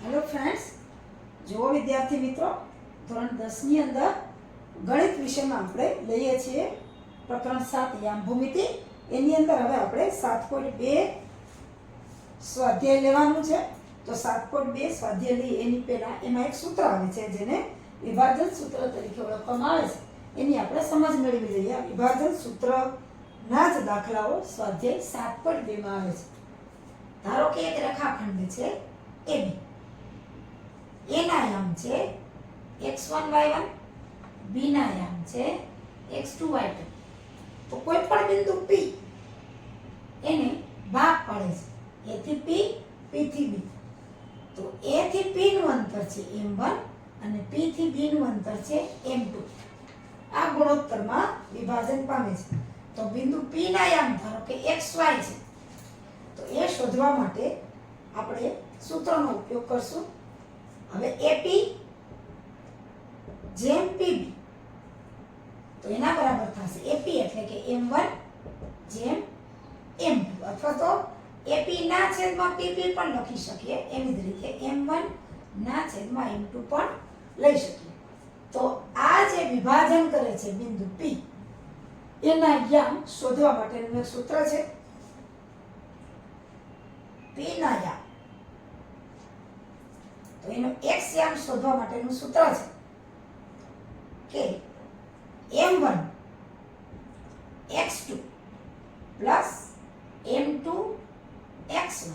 Hello friends, જો વિદ્યાર્થી મિત્રો, ધોરણ 10 ની અંદર ગણિત વિષયમાં આપણે લઈએ છીએ પ્રકરણ 7 યામ ભૂમિતિ. એની અંદર હવે આપણે 7.2 સ્વાધ્યાય લેવાનું છે. તો 7.2 સ્વાધ્યાય લઈએ એની પહેલા એમાં એક સૂત્ર આવે છે જેને વિભાજન સૂત્ર તરીકે ઓળખવામાં આવે છે. એની આપણે સમજ મેળવી લઈએ. આ વિભાજન સૂત્રના જ દાખલાઓ સ્વાધ્યાય 7.2 માં આવે છે. ધારો કે એક રેખાખંડ છે AB, એના યામ છે x1 y1, b ના યામ છે x2 y2. તો કોઈ પણ બિંદુ P એને ભાગ પાડે છે A થી P, P થી B. તો A થી P નું અંતર છે m1 અને P થી B નું અંતર છે m2. આ ગુણોત્તરમાં વિભાજન પામે છે. તો બિંદુ P ના યામ ધારો કે xy છે. તો એ શોધવા માટે આપણે સૂત્રનો ઉપયોગ કરશું. હવે AP જેમ PB, તો એના બરાબર થશે AP એટલે કે m1 જેમ m2, અથવા તો AP ના છેદમાં PP પણ લખી શકીએ. એવી જ રીતે m1 ના છેદમાં m2 પણ લઈ શકીએ. તો આ જે વિભાજન કરે છે બિંદુ P, એના યામ શોધવા માટેનું એક સૂત્ર છે. P ના યામ, તો એનો x યામ શોધવા માટેનું સૂત્ર છે કે m1 x2 plus m2 x1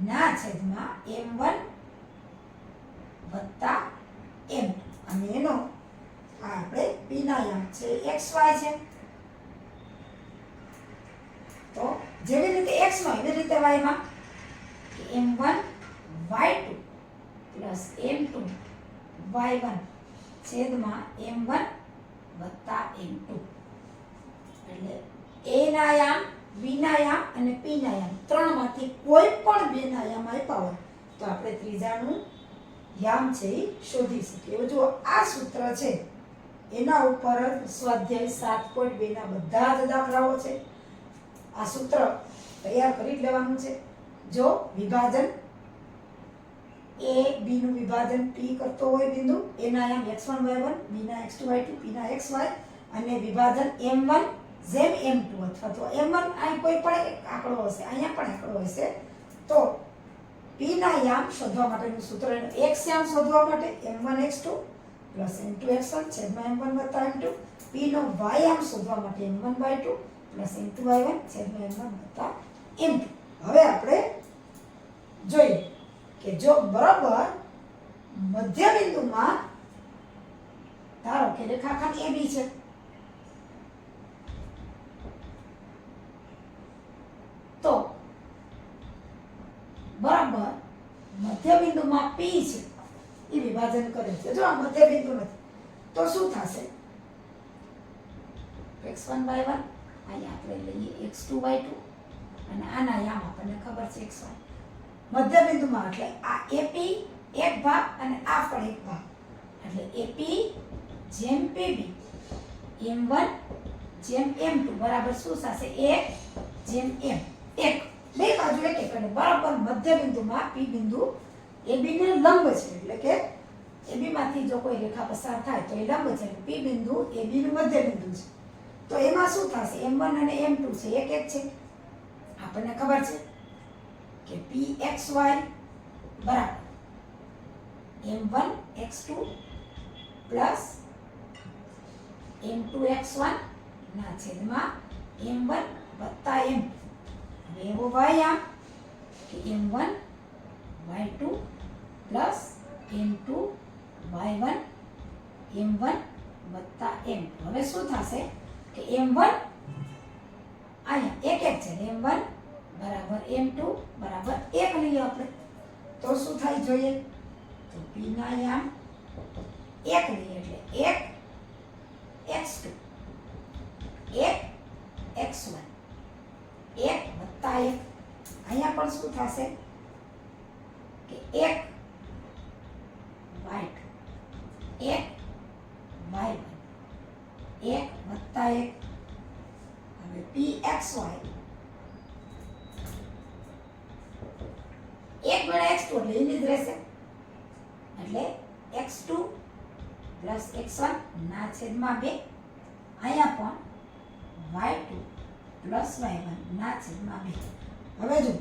ના છેદમાં m1 વત્તા m2. અને એનો આપણે p ના યામ છે xy છે. તો જેવી રીતે x માં એવી રીતે y માં m1 y2 plus m2 y1 છેદમાં m1 વત્તા m2. એટલે a ના યામ, b ના યામ અને p ના યામ ત્રણમાંથી કોઈ પણ બે ના યામ આપ્યા હોય તો આપણે ત્રીજાનું યામ છે એ શોધી શકીએ. જો આ સૂત્ર છે એના ઉપર સ્વાધ્યાય 7.2 ના બધા જ દાખલાઓ છે. આ સૂત્ર તૈયાર કરી જ લેવાનું છે. જો વિભાજન A B નું વિભાજન P કરતો હોય બિંદુ, A ના યામ x1 y1, B ના x2 y2, P ના xy, અને વિભાજન m1 જેમ m2, અથવા તો m1 અહીં કોઈ પણ એક આંકડો હશે, અહીંયા પણ આંકડો હશે, તો P ના યામ શોધવા માટેનું સૂત્ર, x યામ શોધવા માટે m1 x2 plus m2 x1 છેદમાં m1 વત્તા m2. P નો y યામ શોધવા માટે m1 y2 plus m2 y1 છેદમાં m1 વત્તા m2. હવે આપણે જોઈએ કે જો બરાબર મધ્ય બિંદુમાં ધારો કે રેખાખંડ AB છે, તો બરાબર મધ્ય બિંદુમાં P છે એ વિભાજન કરે છે. જો આ મધ્ય બિંદુ નથી તો શું થશે? x1 y1, અહીંયા આપણે લઈએ x2 y2, અને આના યામ આપણને ખબર છે xy. મધ્ય બિંદુમાં એટલે આ AP એક ભાગ અને આ પણ એક ભાગ, એટલે AP જેમ PB, m1 જેમ m2 બરાબર શું થશે? 1 જેમ m. એક બે બાજુ એક એક, અને બરાબર મધ્ય બિંદુમાં P બિંદુ AB ને લંબ છે, એટલે કે AB માંથી જો કોઈ રેખા પસાર થાય તો એ લંબ છે. P બિંદુ AB નું મધ્ય બિંદુ છે. તો એમાં શું થશે? m1 અને m2 છે એક એક છે. આપણને ખબર છે કે pxy બરાબર m1 x2 plus m2 x1 ના છેદમાં m1 વત્તા m2. હવે એવો y યામ કે m1 y2 plus m2 y1 m1 વત્તા m2. હવે શું થશે કે m1 અહીંયા એક એક છે, m1 બરાબર m2 બરાબર 1 લઈએ આપણે. તો શું થાય જોઈએ? તો p ના યામ 1 લઈએ એટલે 1 x2 1 x1 1 વત્તા 1. અહીંયા પણ શું થશે કે 1 y2 1 y1 1 વત્તા 1. હવે pxy 1 ગુણ્યા x2 એટલે એની જ રહેશે. એટલે x2 પ્લસ x1 ના છેદમાં 2. અહીંયા પણ y2 પ્લસ y1 ના છેદમાં 2. હવે જો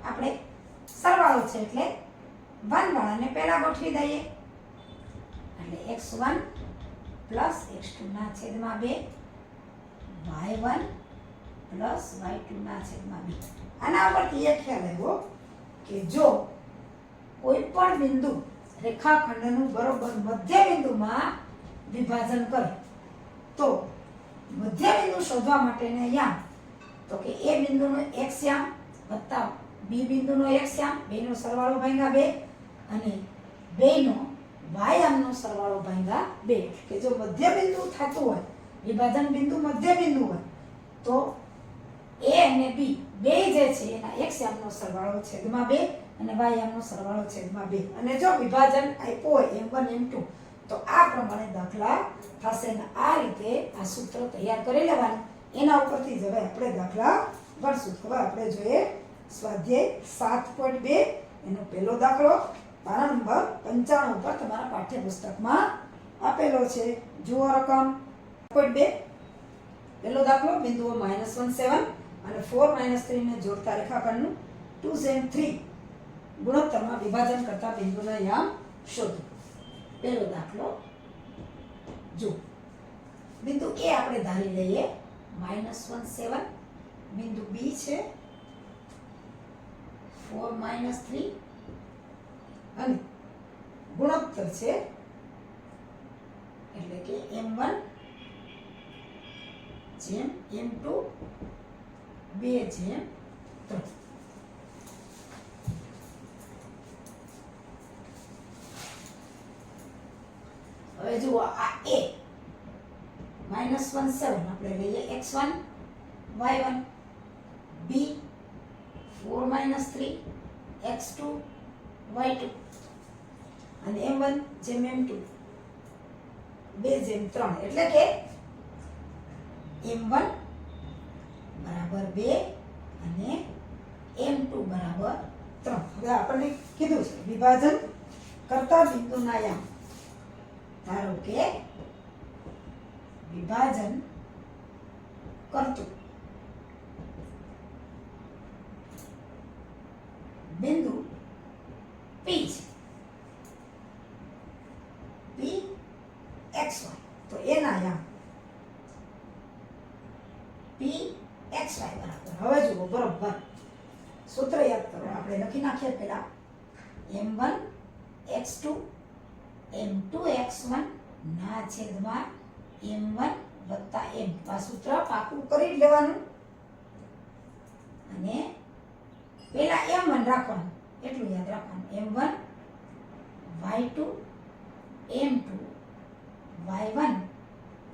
આપણે સરવાળો છે એટલે 1 વાળાને પહેલા ગોઠવી દઈએ એટલે x1 પ્લસ x2 ના છેદમાં 2 y1 પ્લસ y2 ના છેદમાં 2. આના પરથી એક ખ્યાલ આવ્યો કે જો કોઈ પણ બિંદુ રેખાખંડનું બરોબર મધ્ય બિંદુમાં વિભાજન કરે તો મધ્ય બિંદુ શોધવા માટેના યામ તો કે એ બિંદુનો x યામ વત્તા બી બિંદુનો x યામ બેનો સરવાળો ભાગ્યા 2 અને બેનો y યામનો સરવાળો ભાગ્યા 2. કે જો મધ્ય બિંદુ થતું હોય વિભાજન બિંદુ મધ્ય બિંદુ હોય તો a અને b બે જે છે એના x યામનો સરવાળો છેદમાં 2 અને y યામનો સરવાળો છેદમાં 2. અને જો વિભાજન આપ્યો હોય m1 m2 તો આ પ્રમાણે દાખલા થશે ને આ રીતે આ સૂત્ર તૈયાર કરી લેવાનું. એના ઉપરથી જ હવે આપણે દાખલા ગણશું. હવે આપણે જોઈએ સ્વાધ્યાય 7.2 એનો પહેલો દાખલો પાના નંબર 95 પર તમારા પાઠ્યપુસ્તકમાં આપેલો છે. જુઓ રકમ 7.2 પહેલો દાખલો બિંદુઓ -1 7 અને 4 3 ને જોડતા રેખાખંડનું 2 3 ગુણોત્તરમાં વિભાજન કરતા બિંદુના યામ શોધો. પહેલો દાખલો જો બિંદુ A આપણે ધારી લઈએ -1 7, બિંદુ B છે 4 3 અને ગુણોત્તર છે એટલે કે m1 જેમ m2 2 જેમ 3. હવે જુઓ આ A -1 7 આપણે લઈએ x1 y1 b 4 3 x2 y2 અને m1 જેમ m2 2 જેમ 3 એટલે કે m1 બરાબર 2 અને m2 બરાબર 3. હવે આપણને કીધું છે વિભાજન કરતા બિંદુના યામ. ધારો કે વિભાજન કરતું બિંદુ P છે P xy તો એના યામ P xy બરાબર. હવે જુઓ બરોબર સૂત્ર યાદ કરો. આપણે લખી નાખીએ પહેલા m1 x2 m2 x1 ના છેદમાં m1 વત્તા m. આ સૂત્ર પાકું કરી લેવાનું અને પહેલા m1 રાખવાનું એટલું યાદ રાખવાનું. m1 y2 m2 y1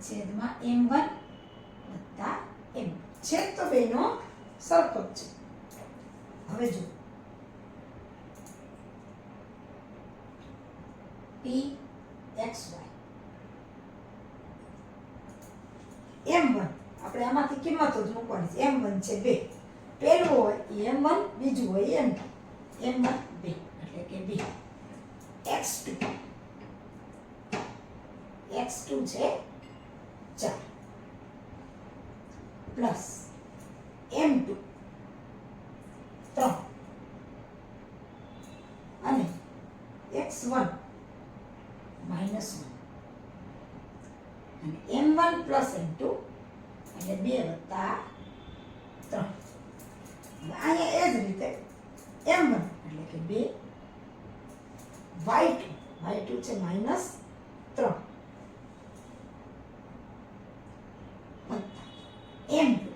છેદમાં m1 વત્તા m. છેદ તો બેનો સરખો જ છે. હવે જો P xy m1 આપણે આમાંથી કિંમતો જ મૂકવાની છે. m1 છે 2, પહેલું હોય એ m1, બીજું હોય m2. m1 2 એટલે કે 2. x2 છે 4 પ્લસ m2 3 અને x1 -1 અને m1 પ્લસ m2 એટલે 2 વત્તા 3. અહીંયા એ જ રીતે m1 એટલે કે 2 y2 છે -3 વત્તા m2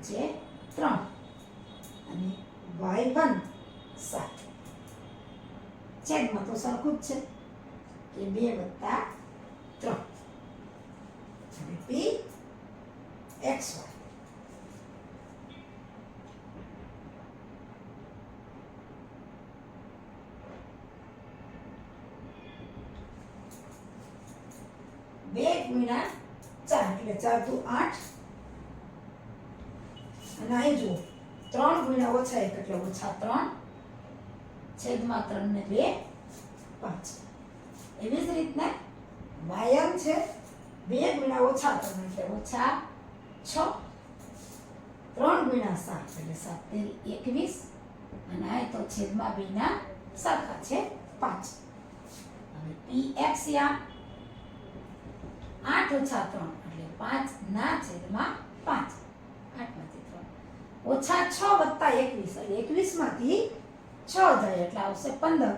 છે 3 અને y1 7. છેદમાં તો સરખું જ છે કે 2 વત્તા 3 અને P xy. બે ગુણ્યા 4 એટલે 4 દુ 8 અને અહીં જુઓ 3 ગુણ્યા -1 એટલે -3 છેદમાં 3 ને 2 5. એવી જ રીતના ym છે 2 ગુણ્યા ઓછા 3 એટલે ઓછા 6, 3 ગુણ્યા 7 એટલે 7 તેરી 21, અને આ તો છેદમાં b ના સરખા છે 5. હવે px યા 8 ઓછા 3 એટલે 5 ના છેદમાં 5, 8 માંથી 3 ઓછા 6 વત્તા 21 એટલે 21 માંથી 6 જાય એટલે આવશે 15,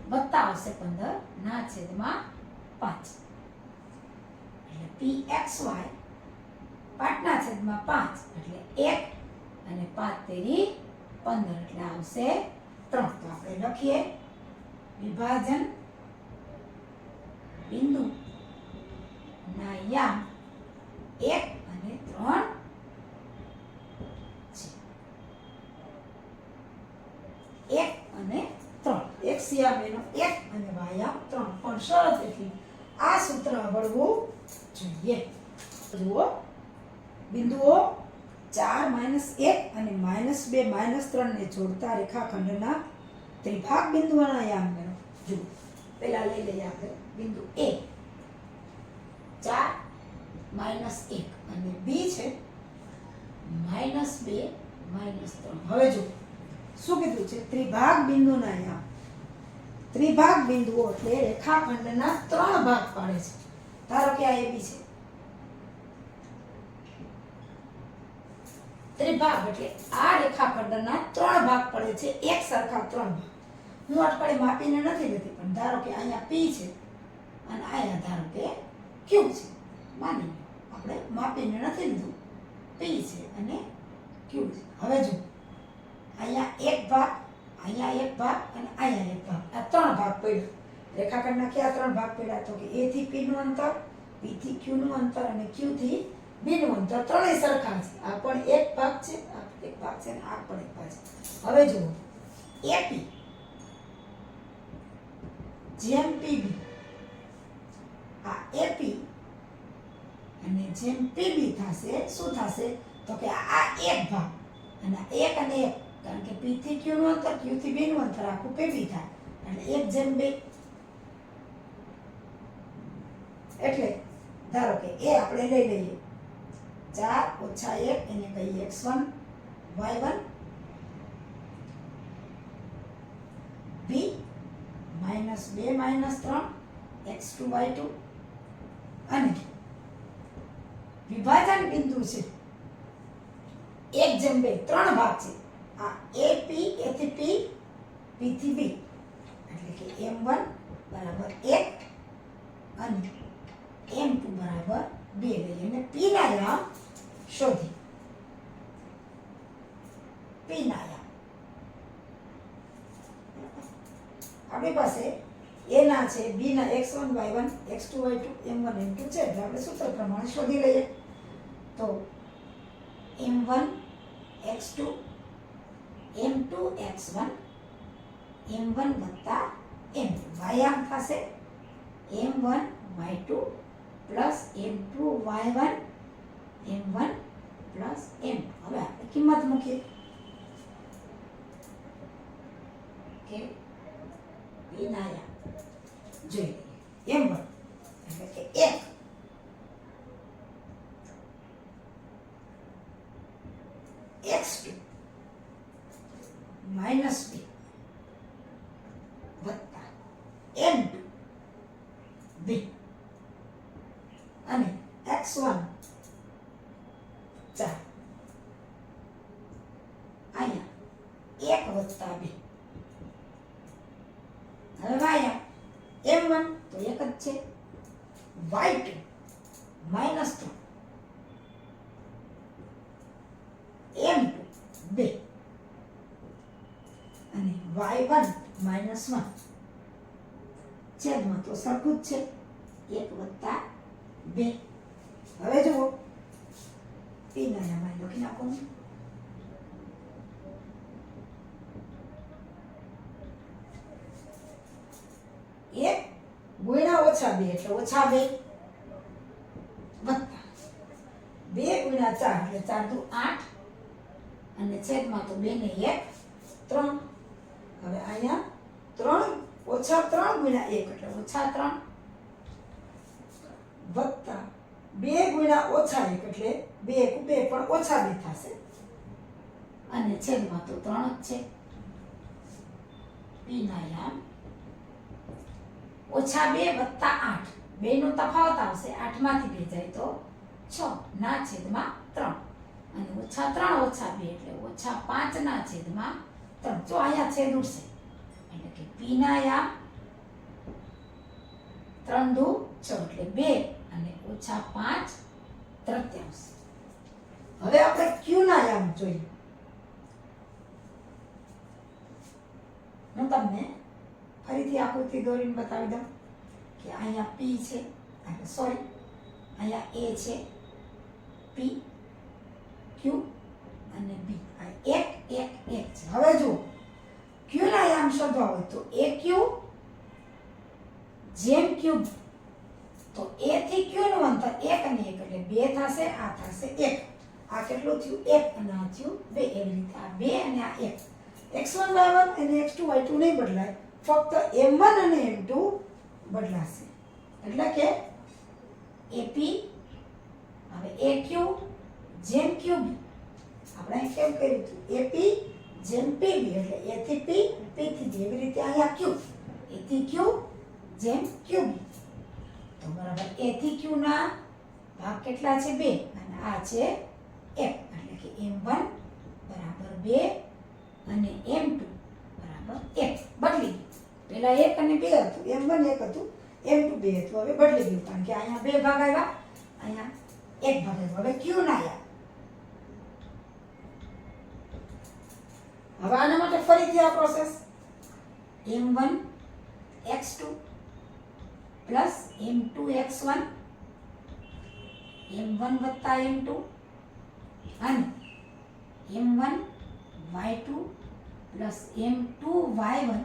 વત્તા આવશે 15 ના છેદમાં 5 એટલે pxy 5 ના છેદમાં 5 એટલે 1 અને 5 તેરી 15 એટલે આવશે 3. તો આપણે લખીએ વિભાજન બિંદુ ના યામ 1 અને 3 છે. 1 અને 3 x યામ એનો 1 અને y યામ 3, પણ શરત એટલી આ સૂત્ર આવડવું જોઈએ. જુઓ બિંદુઓ 4 - 1 અને -2 - 3 ને જોડતા રેખાખંડના ત્રિભાગ બિંદુઓના યામ મેળવો. જુઓ પહેલા લઈ લઈએ આપણે બિંદુ A 4 - 1 અને B છે -2 - 3. હવે જો શું કીધું છે? ત્રિભાગ બિંદુના યામ. ત્રિભાગ બિંદુઓ એટલે રેખાખંડના 3 ભાગ પાડે છે. ધારો કે આ AB છે. ત્રિભાગ એટલે આ રેખાખંડના 3 ભાગ પડે છે, એક સરખા 3 ભાગ. હું અટકળે માપીને નથી લેતી, પણ ધારો કે અહીંયા P છે અને અહીંયા ધારો કે Q છે. માની લો આપણે માપીને નથી લીધું, P છે અને Q છે. હવે જો અહીંયા એક ભાગ, અહીંયા એક ભાગ અને અહીંયા એક ભાગ, આ 3 ભાગ પડ્યા. રેખાખંડના કયા 3 ભાગ પડ્યા? તો કે A થી P નું અંતર, P થી Q નું અંતર અને Q થી B નું અંતર ત્રણેય સરખા છે. આ પણ એક ભાગ છે, આ એક ભાગ છે અને આ પણ એક ભાગ છે. હવે જુઓ AP જેમ PB, આ AP અને જેમ PB થશે, શું થશે? તો કે આ એક ભાગ અને 1 અને 1, કારણ કે P થી Q નું અંતર, Q થી B નું અંતર આખું PB થાય એટલે 1/2. એટલે ધારો કે એ આપણે લઈ લઈએ 4 - 1 એને કહીએ x1 y1, b -2 - 3 x2 y2, અને વિભાજન બિંદુ છે 1/2, 3 ભાગ છે. આ AP, A થી P, P થી B એટલે કે m1 બરાબર 1 અને m2 બરાબર 2 લઈએ અને P ના યામ શોધી. P ના યામ આપણી પાસે A ના છે, B ના x1 y1 x2 y2 m1 m2 છે એટલે આપણે સૂત્ર પ્રમાણે શોધી લઈએ. તો m1 x2 m2 x1 m1 વત્તા m2, y યામ થશે m1 y2 plus m2 y1 m1 plus m2. હવે આપણે કિંમત મૂકીએ કે p ના યામ જોઈ લઈએ. m1 એટલે કે 1 x2 minus 2 વત્તા m2 b અને x1 4 અહીંયા 1 વત્તા 2. હવે વાયા m1 તો 1 જ છે, y2 minus 3, m2 2 અને y1 minus 1 છેદમાં તો સરખું જ છે 1 વત્તા 2. હવે જુઓ p ના યામ લખી નાખો. એક ગુણ્યા ઓછા 2 એટલે ઓછા 2 વત્તા 2 ગુણ્યા 4 એટલે 4 દુ 8 અને છેદમાં તો 2 ને 1 3. હવે અહીંયા 3 ઓછા 3 ગુણ્યા 1 એટલે ઓછા 3 વત્તા 2 ગુણ્યા ઓછા 1 એટલે 2 × 2 પણ ઓછા 2 થશે અને છેદમાં તો 3 જ છે. p ના યામ ઓછા 2 વત્તા 8 2 નો તફાવત આવશે 8 માંથી 2 જાય તો 6 ના છેદમાં 3 અને ઓછા 3 ઓછા 2 એટલે ઓછા 5 ના છેદમાં 3. જો અહીંયા છેદ ઉડશે એટલે કે p ના યામ 3 દુ 6 એટલે 2 અને ઓછા 5 તૃતીયાંશ. હવે આપણે q ના યામ જોઈએ. હું તમને ફરીથી આકૃતિ દોરીને બતાવી દઉં કે અહીંયા p છે, સોરી અહીંયા a છે, p q અને b. આ 1 1 1 છે. હવે જુઓ q ના યામ શોધવા હોય તો aq જેમ ક્યુબ, તો a થી q નું અંતર 1 અને 1 એટલે 2 થશે, આ થશે 1. આ કેટલું થયું 1 અને આ થયું 2. એવી રીતે આ 2 અને આ 1. x1 y1 અને x2 y2 નહીં બદલાય, ફક્ત m1 અને m2 બદલાશે. એટલે કે ap હવે aq જેમ qb આપણે કેમ કર્યું હતું ap જેમ pb એટલે a થી p p થી b. એવી રીતે અહીંયા q a થી q જેમ qb. તો બરાબર a થી q ના ભાગ કેટલા છે 2 અને આ છે 1 એટલે કે m1 બરાબર 2 અને m2 બરાબર 1. બદલી પેલા 1 અને 2 હતું, m1 1 હતું, m2 2 હતું. હવે બદલી ગયું કારણ કે અહીંયા 2 ભાગ આવ્યા, અહીંયા 1 ભાગ આવ્યો. હવે q ના યામ. હવે આના માટે ફરીથી આ process m1 x2 plus m2 x1 m1 વત્તા m2 અને m1 y2 plus m2 y1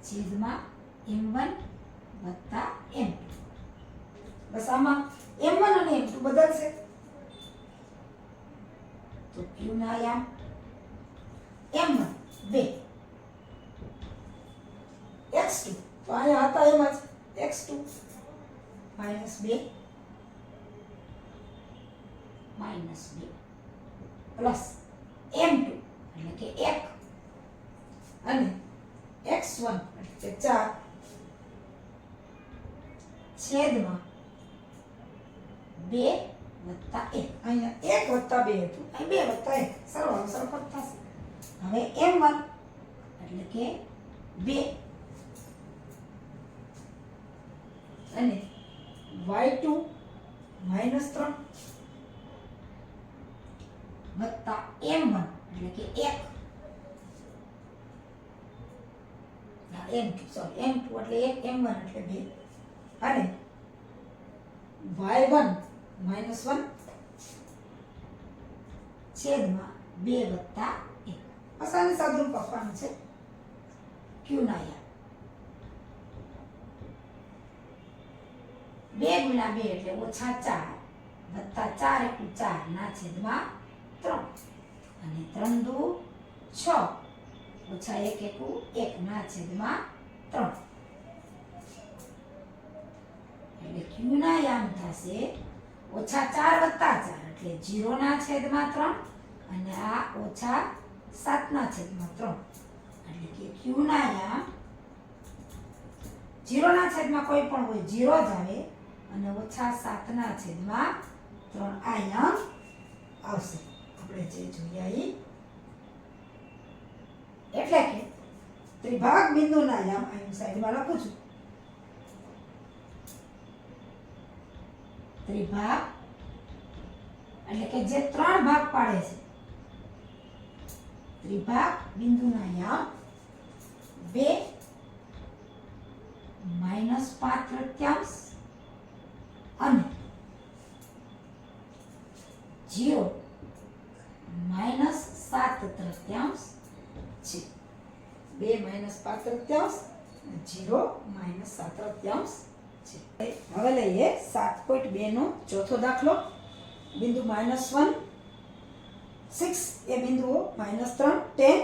છેદમાં m1 વત્તા m2. બસ આમાં m1 અને m2 બદલશે તો q ના યામ m1 2 x2 તો અહીંયા હતા એમ જ x2 -2 પ્લસ m2 એટલે કે 1 અને x1 એટલે કે 4 છેદમાં 2 વત્તા 1. અહીંયા 1 વત્તા 2 હતું, અહીં 2 વત્તા 1 સરવાળો સરખો થશે. હવે m1 એટલે કે 2 અને y2 -3 વત્તા m1 એટલે કે 1 m2 એટલે 1 m1 એટલે 2 અને y1 -1 છેદમાં 2 વત્તા 1. આસાની સાદુરૂપ આપવાનું છે q ના યામ. 2 ગુણ્યા 2 એટલે ઓછા 4 વત્તા 4 × 4 ના છેદમાં 3 અને 3 દુ 6 ઓછા 1 × 1 ના છેદમાં 3 એટલે q ના યામ થશે ઓછા 4 વત્તા 4 એટલે 0 ના છેદમાં 3 અને આ ઓછા 7 ના છેદમાં 3 એટલે કે q ના યામ 0 ના છેદમાં કોઈ પણ હોય 0 જ આવે અને ઓછા 7 ના છેદમાં 3 આ યામ આવશે. આપણે જે જોઈએ એટલે કે ત્રિભાગ બિંદુના યામ અહીં સાઈડમાં લખું છું. ત્રિભાગ એટલે કે જે 3 ભાગ પાડે છે. ત્રિભાગ બિંદુના યામ 2 -5 તૃતીયાંશ અને 0 -7 તૃતીયાંશ છે. 2 -5 તૃતીયાંશ અને 0 -7 તૃતીયાંશ છે. હવે લઈએ 7.2 નો ચોથો દાખલો. બિંદુ -1 6 એ બિંદુઓ -3 10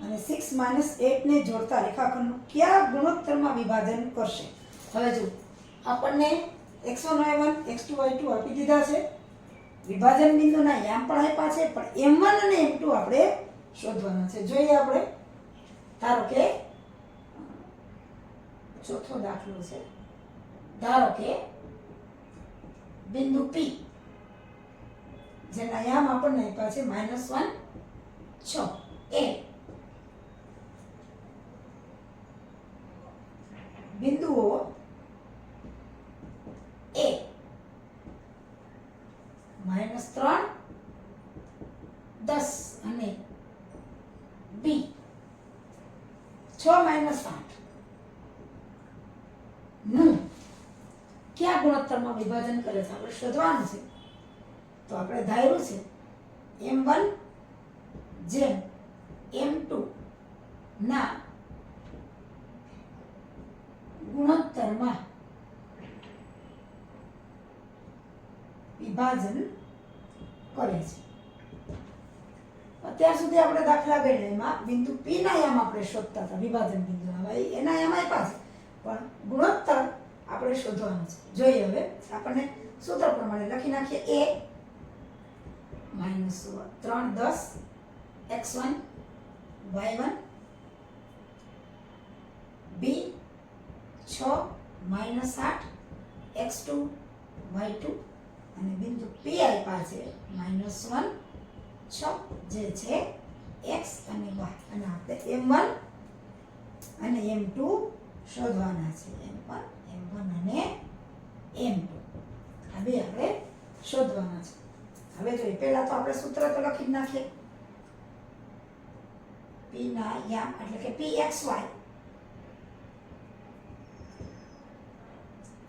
અને 6 - 8 ને જોડતા રેખાખંડનું કયા ગુણોત્તરમાં વિભાજન કરશે? હવે જો આપણને x1 y1 x2 y2 આપી દીધા છે, વિભાજન બિંદુના યામ પણ આપ્યા છે, પણ m1 અને m2 આપણે શોધવાના છે. જોઈએ આપણે. ધારો કે ચોથો દાખલો છે. ધારો કે બિંદુ P જેના યામ આપણને આપ્યા છે -1 6 એ બિંદુઓ A -3 10 અને B 6 - 8 નું કયા ગુણોત્તરમાં વિભાજન કરે છે આપણે શોધવાનું છે. તો આપણે ધાર્યું છે m1 જેમ m2 ના ગુણોત્તરમાં વિભાજન કરે છે. અત્યાર સુધી આપણે દાખલા ગણ્યા એમાં બિંદુ P ના યામ આપણે શોધતા હતા, વિભાજન બિંદુના. ભાઈ એના યામ આપ્યા છે, પણ ગુણોત્તર આપણે શોધવાનું છે. જોઈએ હવે આપણને સૂત્ર પ્રમાણે લખી નાખીએ. a -3 10 x1 y1 b 6 - 8 x2 y2 અને બિંદુ P આપ્યા છે -1 6 જે છે x અને y, અને આપણે m1 અને m2 શોધવાના છે. m1 અને m2 આ બે આપણે શોધવાના છે. હવે જોઈએ, પહેલા તો આપણે સૂત્ર તો લખી જ નાખીએ. P ના યામ એટલે કે pxy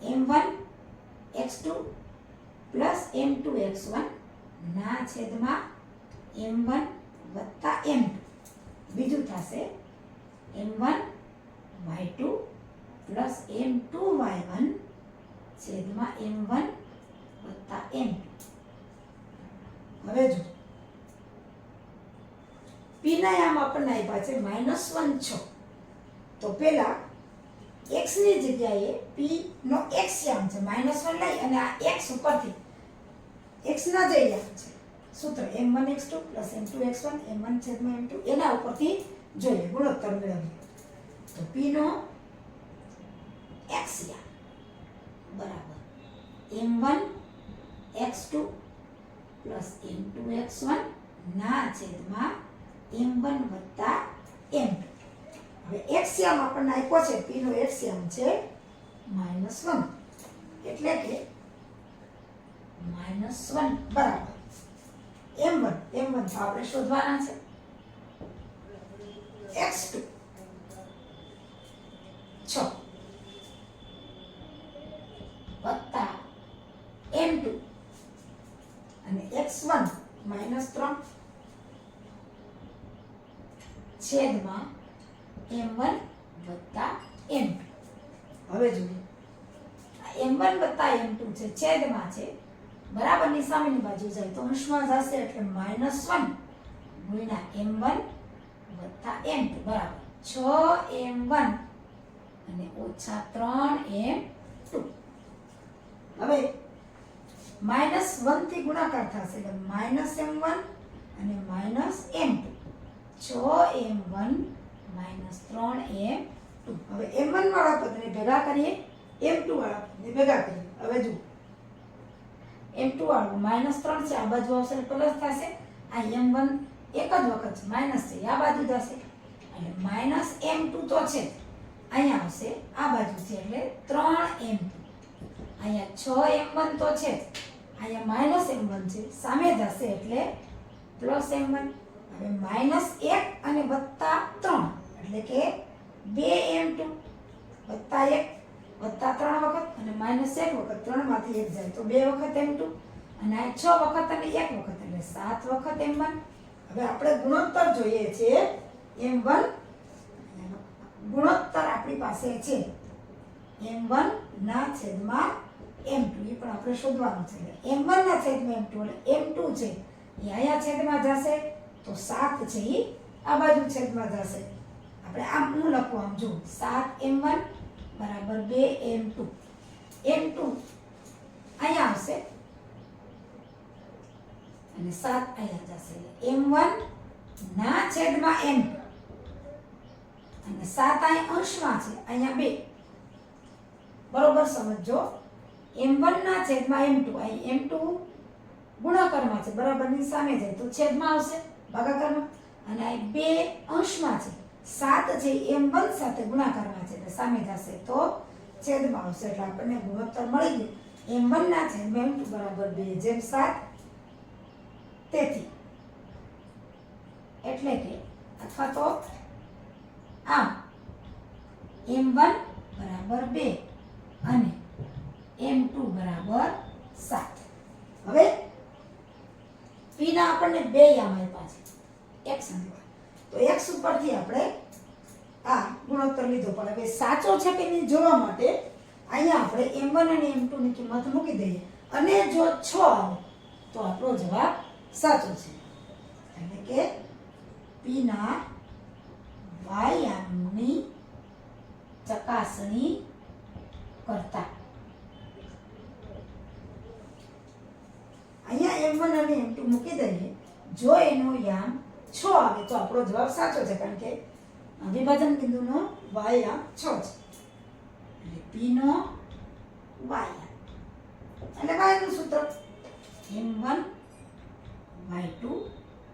m1 x2 plus m2 x1 ના છેદમાં m1 વત્તા m2. બીજું થશે m1 y2 plus m2 y1 છેદમાં m1 વત્તા m2. હવે જો P ના યામ આપણને આપ્યા છે -1 6. તો પહેલા x ની જગ્યાએ P નો x યામ છે -1 લઈ અને આ x ઉપરથી x ના જે યામ છે સૂત્ર m1 x2 m2 x1 m1 છેદમાં m2 એના ઉપરથી જોઈએ ગુણોત્તર મેળવીએ. તો P નો x યામ બરાબર m1 x2 m2 x1 ના છેદમાં m1 વત્તા m2. હવે x યામ આપણને આપ્યો છે, P નો x યામ છે -1 એટલે કે -1 બરાબર m1 તો આપણે શોધવાના છે x2 6 વત્તા m2 અને x1 -3 છેદમાં m1 વત્તા m2. હવે જોઈએ m1 વત્તા m2 છે છેદમાં છે, બરાબરની સામેની બાજુ જાય તો અંશમાં જશે એટલે -1 ગુણ્યા m1 વત્તા m2 બરાબર 6m1 અને ઓછા 3m2. હવે -1 થી ગુણાકાર થશે એટલે -m1 અને -m2 6m1 -3m2. હવે m1 વાળા પદને ભેગા કરીએ, m2 વાળા પદને ભેગા કરીએ. હવે જુઓ m2 વાળું -3 છે, આ બાજુ આવશે એટલે પ્લસ થશે. આ m1 એક જ વખત છે, માઈનસ છે, આ બાજુ જશે એટલે -m2 તો છે, અહીંયા આવશે આ બાજુ છે એટલે 3m2. અહીંયા 6m1 તો છે, અહીંયા -m1 છે, સામે જશે એટલે +m1. હવે -1 અને +3 એટલે કે 2m2 +1 +3 વખત અને -1 વખત 3 માંથી 1 જાય તો 2 વખત m2 અને આ 6 વખત અને 1 વખત એટલે 7 વખત m1. હવે આપણે ગુણોત્તર જોઈએ છે m1, ગુણોત્તર આપણી પાસે છે m1 ના છેદમાં m2, એ પણ આપણે શોધવાનું છે. m1 ના છેદમાં m2 એટલે m2 છે એ અહીંયા છેદમાં જશે તો 7 છે એ આ બાજુ છેદમાં જશે. આપણે આમ હું લખું આમ જો 7m1 બરાબર 2m2. m2 અહીંયા આવશે અને 7 અહીંયા જશે. m1 ના છેદમાં m2 અને 7 અહીંયા અંશમાં છે, અહીંયા 2. બરોબર સમજો. m1 ના છેદમાં m2, અહીં m2 ગુણાકારમાં છે, બરાબરની સામે જાય તો છેદમાં આવશે ભાગાકારમાં. અને અહીં 2 અંશમાં છે, 7 છે m1 સાથે ગુણાકારમાં છે એટલે સામે જશે તો છેદમાં આવશે. એટલે આપણને ગુણોત્તર મળી ગયું m1 ના છેદમાં m2 બરાબર 2/7. તેથી એટલે કે અથવા તો આમ m1 બરાબર 2 અને m2 બરાબર 7. હવે p ના આપણને બે યામ આપ્યા છે x અને y. તો x ઉપરથી આપણે આ ગુણોત્તર લીધો પણ હવે સાચો છે કે નહીં જોવા માટે અહીંયા આપણે m1 અને m2 ની કિંમત મૂકી દઈએ અને જો 6 આવે તો આપણો જવાબ સાચો છે. એટલે કે p ના y યામની ચકાસણી કરતા અહીંયા m1 અને m2 મૂકી દઈએ. જો એનો યામ 6 આવે તો આપણો જવાબ સાચો છે કારણ કે વિભાજન બિંદુનો y યામ 6 છે. એટલે p નો y યામ એટલે y નું સૂત્ર m1 y2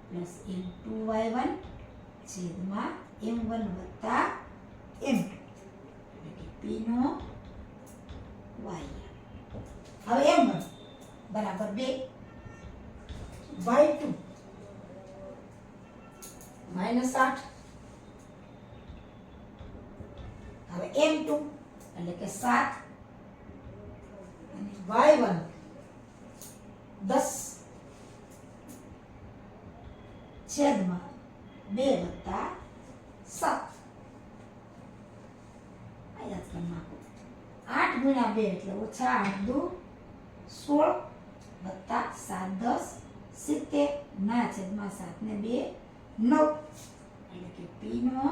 plus m2y1 છેદમાં m1 વત્તા m2 એટલે કે p નો y યામ. હવે m1 બરાબર 2 y2 -8. હવે m2 એટલે કે 7 અને y1 10 છેદમાં 2 વત્તા 7. આ યાદ કરી નાખો. 8 ગુણ્યા 2 એટલે ઓછા 8 દુ 16 વત્તા 7 10 70 ના છેદમાં 7 ને 2 9. એટલે કે p નો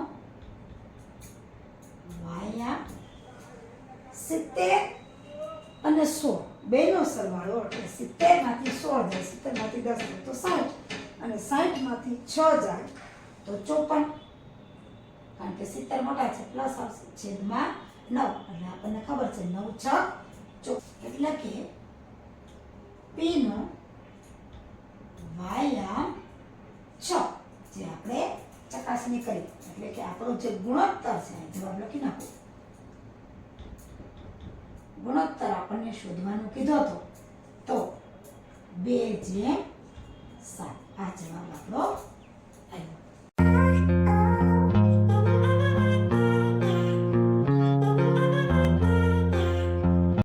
y યામ 70 અને 16 બેનો સરવાળો એટલે 70 માંથી 16 જાય, 70 માંથી 10 જાય તો 60 અને 60 માંથી 6 જાય તો 54. કારણ કે 70 મોટા છે પ્લસ આવશે છેદમાં 9 એટલે આપણને ખબર છે 9 6 54. એટલે કે p નો y યામ 6 જે આપણે ચકાસણી કરી. એટલે કે આપણો જે ગુણોત્તર છે જવાબ લખી નાખો. ગુણોત્તર આપણને શોધવાનું કીધો હતો તો 2/7 આ જવાબ આપણો